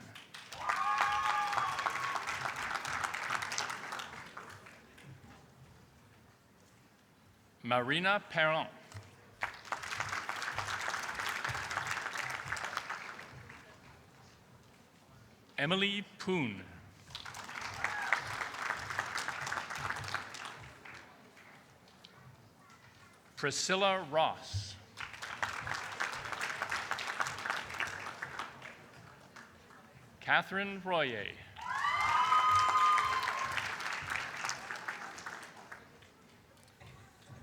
H: Marina Perron. Emily Poon. Priscilla Ross. Catherine Royer.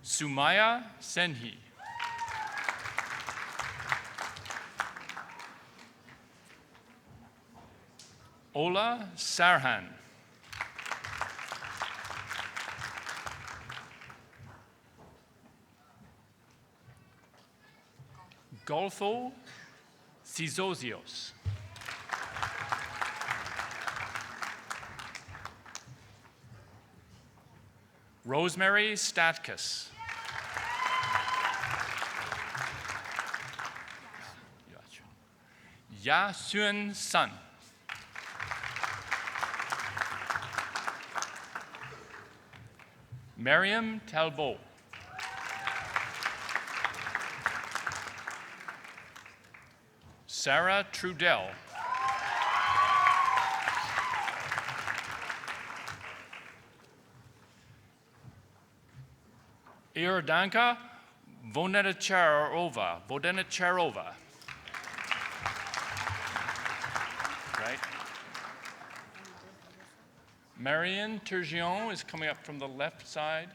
H: Sumaya Senhi. Ola Sarhan. Golfo Sizozios. Rosemary Statkus. Ya Xun Sun. Miriam Talbot. Sarah Trudell. Iradanka Vonetacharova. Right? Marianne Turgeon is coming up from the left side.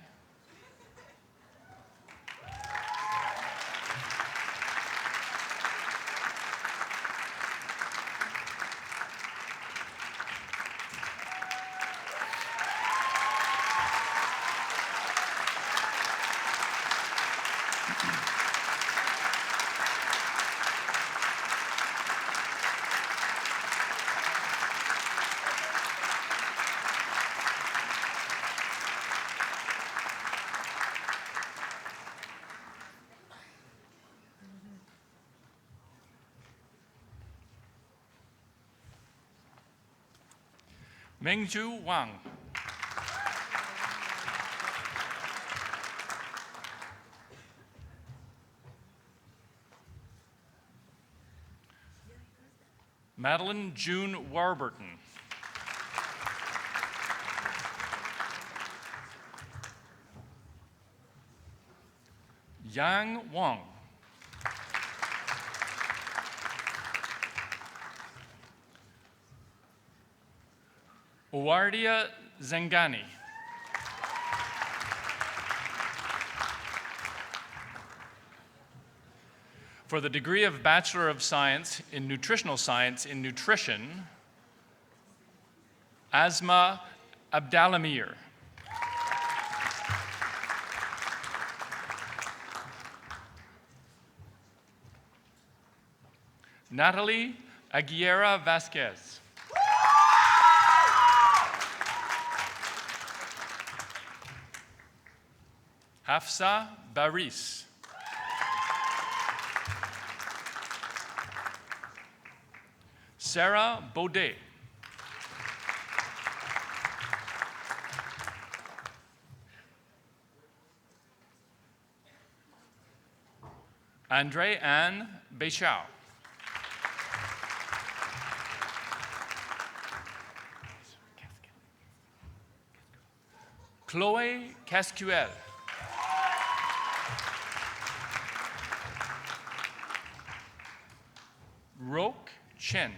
H: Mengju Wang. Madeline June Warburton. Yang Wang. Owardia Zengani. For the degree of Bachelor of Science in Nutritional Science in Nutrition, Asma Abdalamir. Natalie Aguilera Vasquez. Hafsa Baris. Sarah Baudet. Andre Anne Béchau. Chloé Cascuel. Roque Chen.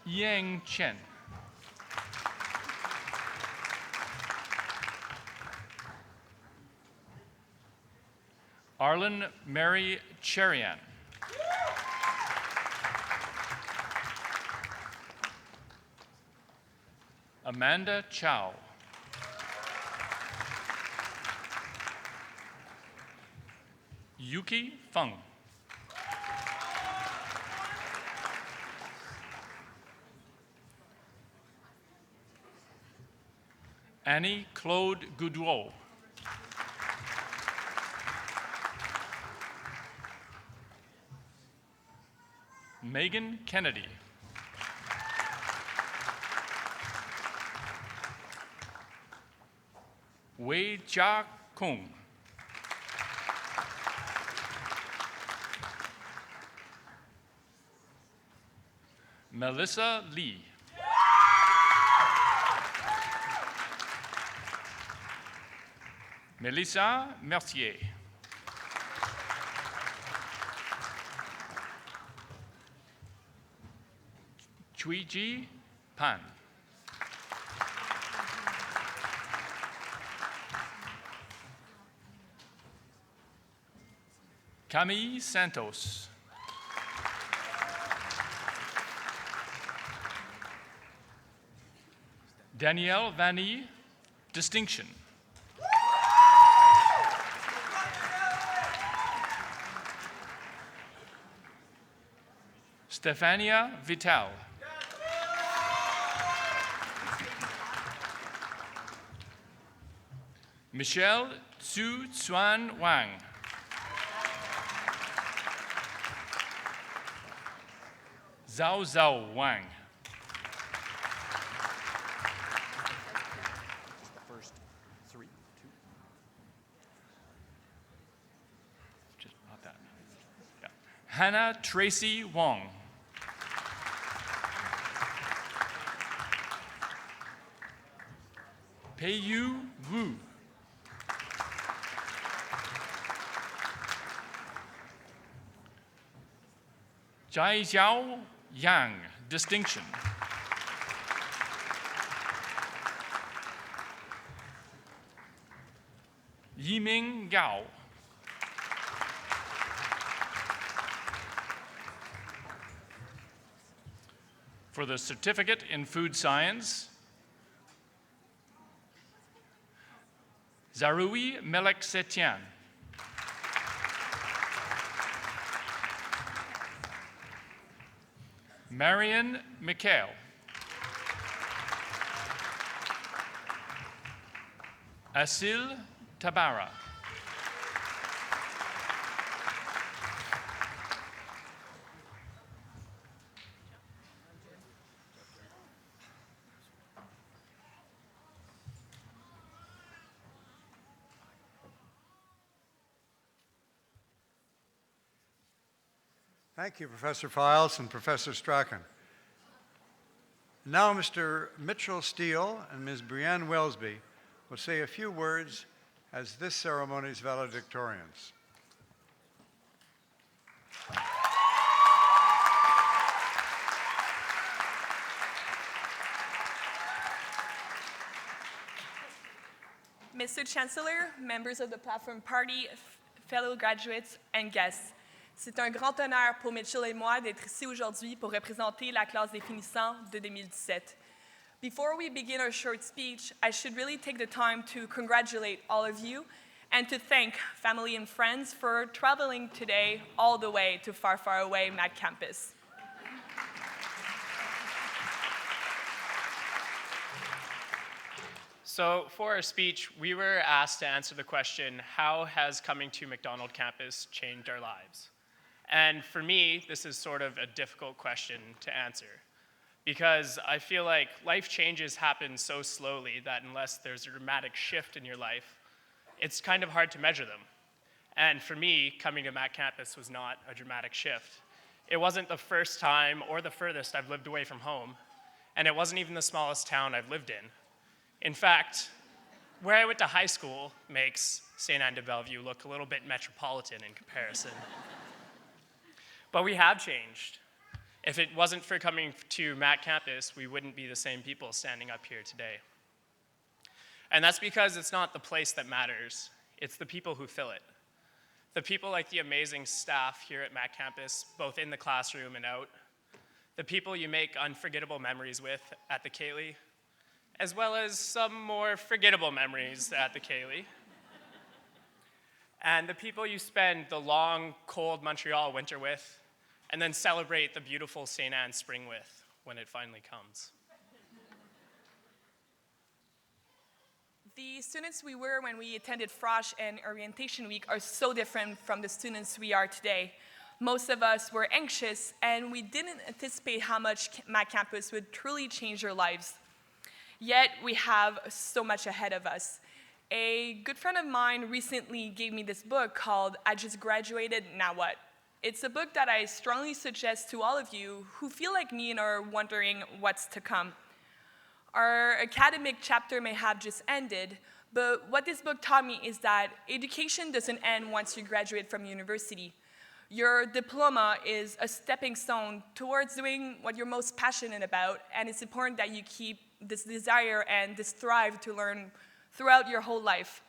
H: Yang Chen. Arlen Mary Cherian. Amanda Chow. Yuki Feng. Annie Claude Goudreau. Megan Kennedy. Wei Jia Kung. Melissa Lee. Melissa Mercier. Chuiji Pan. Camille Santos. Danielle Vanny, distinction. Stefania Vital. Michelle Tzu Xuan Wang. Zhao Zhao Wang.
G: First three, two.
H: Just not that. Yeah. Hannah Tracy Wong. Peiyu Wu. Jai Xiao Yang, distinction. Yiming Gao. For the certificate in food science, Zarui Melek Setian. Marion Mikhail. Asil Tabara.
C: Thank you, Professor Files and Professor Strachan. Now, Mr. Mitchell Steele and Ms. Brianne Wellesby will say a few words as this ceremony's valedictorians.
I: Mr. Chancellor, members of the Platform Party, fellow graduates, and guests, c'est un grand honneur pour Mitchell et moi d'être ici aujourd'hui pour représenter la classe des finissants de 2017. Before we begin our short speech, I should really take the time to congratulate all of you and to thank family and friends for traveling today all the way to far, far away Mac campus.
J: So for our speech, we were asked to answer the question, how has coming to McDonald campus changed our lives? And for me, this is sort of a difficult question to answer because I feel like life changes happen so slowly that unless there's a dramatic shift in your life, it's kind of hard to measure them. And for me, coming to Mac campus was not a dramatic shift. It wasn't the first time or the furthest I've lived away from home, and it wasn't even the smallest town I've lived in. In fact, where I went to high school makes St. Anne de Bellevue look a little bit metropolitan in comparison. But we have changed. If it wasn't for coming to Mac campus, we wouldn't be the same people standing up here today. And that's because it's not the place that matters, it's the people who fill it. The people like the amazing staff here at Mac campus, both in the classroom and out. The people you make unforgettable memories with at the Cayley, as well as some more forgettable memories at the Cayley. And the people you spend the long, cold Montreal winter with, and then celebrate the beautiful St. Anne spring with when it finally comes.
I: The students we were when we attended Frosh and Orientation Week are so different from the students we are today. Most of us were anxious, and we didn't anticipate how much Mac campus would truly change our lives. Yet, we have so much ahead of us. A good friend of mine recently gave me this book called I Just Graduated, Now What? It's a book that I strongly suggest to all of you who feel like me and are wondering what's to come. Our academic chapter may have just ended, but what this book taught me is that education doesn't end once you graduate from university. Your diploma is a stepping stone towards doing what you're most passionate about, and it's important that you keep this desire and this drive to learn throughout your whole life.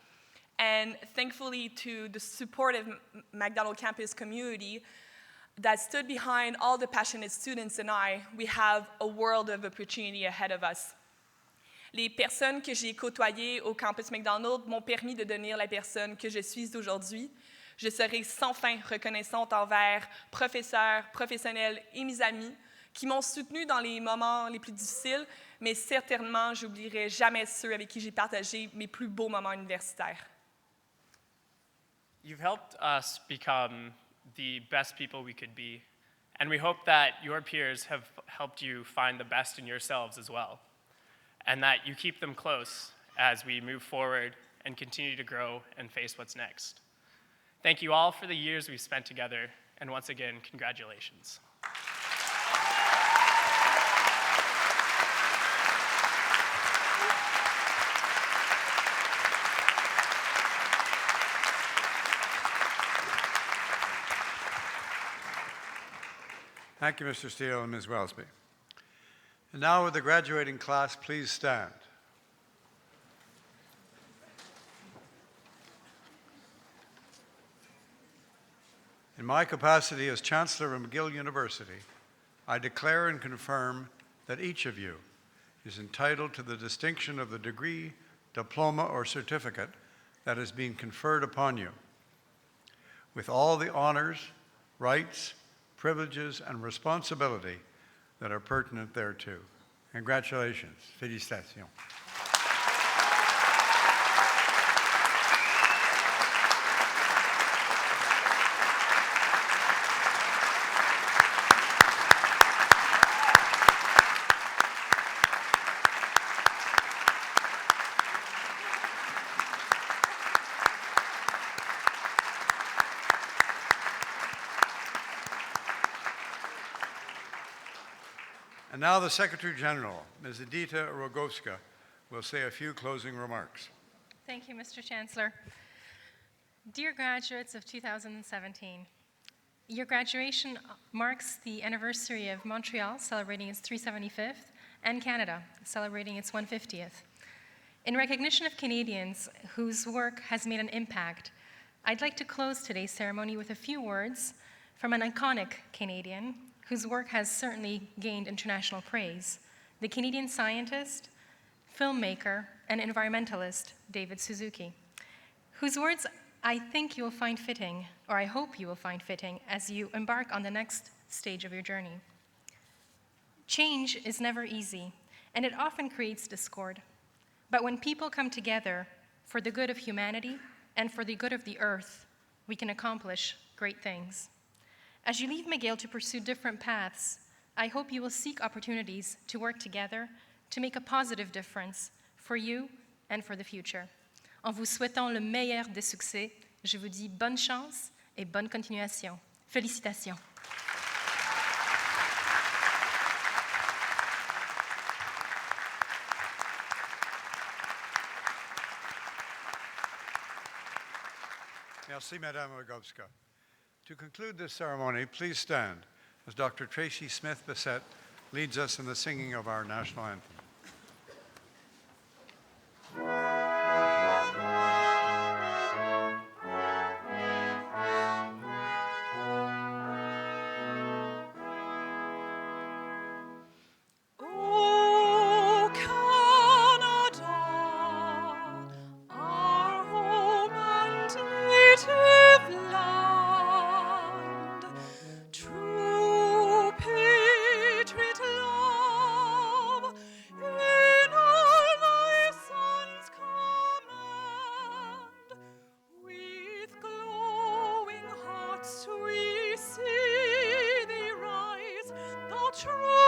I: And thankfully to the supportive MacDonald campus community that stood behind all the passionate students and I, we have a world of opportunity ahead of us. Les personnes que j'ai côtoyées au campus MacDonald m'ont permis de devenir la personne que je suis aujourd'hui. Je serai sans fin reconnaissante envers professeurs, professionnels et mes amis qui m'ont soutenue dans les moments les plus difficiles, mais certainement, j'oublierai jamais ceux avec qui j'ai partagé mes plus beaux moments universitaires.
J: You've helped us become the best people we could be, and we hope that your peers have helped you find the best in yourselves as well, and that you keep them close as we move forward and continue to grow and face what's next. Thank you all for the years we've spent together, and once again, congratulations.
C: Thank you, Mr. Steele and Ms. Welsby. And now, would the graduating class please stand? In my capacity as Chancellor of McGill University, I declare and confirm that each of you is entitled to the distinction of the degree, diploma, or certificate that is being conferred upon you, with all the honors, rights, privileges, and responsibility that are pertinent thereto. Congratulations. Félicitations. And now the Secretary General, Ms. Edita Rogowska, will say a few closing remarks.
K: Thank you, Mr. Chancellor. Dear graduates of 2017, your graduation marks the anniversary of Montreal celebrating its 375th and Canada celebrating its 150th. In recognition of Canadians whose work has made an impact, I'd like to close today's ceremony with a few words from an iconic Canadian whose work has certainly gained international praise, the Canadian scientist, filmmaker, and environmentalist David Suzuki, whose words I think you will find fitting, or I hope you will find fitting, as you embark on the next stage of your journey. Change is never easy, and it often creates discord. But when people come together for the good of humanity and for the good of the earth, we can accomplish great things. As you leave McGill to pursue different paths, I hope you will seek opportunities to work together to make a positive difference for you and for the future. En vous souhaitant le meilleur des succès, je vous dis bonne chance et bonne continuation. Félicitations.
C: Merci, Madame Rogovska. To conclude this ceremony, please stand as Dr. Tracy Smith-Bissett leads us in the singing of our national anthem.
L: O Canada, our home and native land, true patriot love in all thy sons' command. With glowing hearts we see thee rise, the true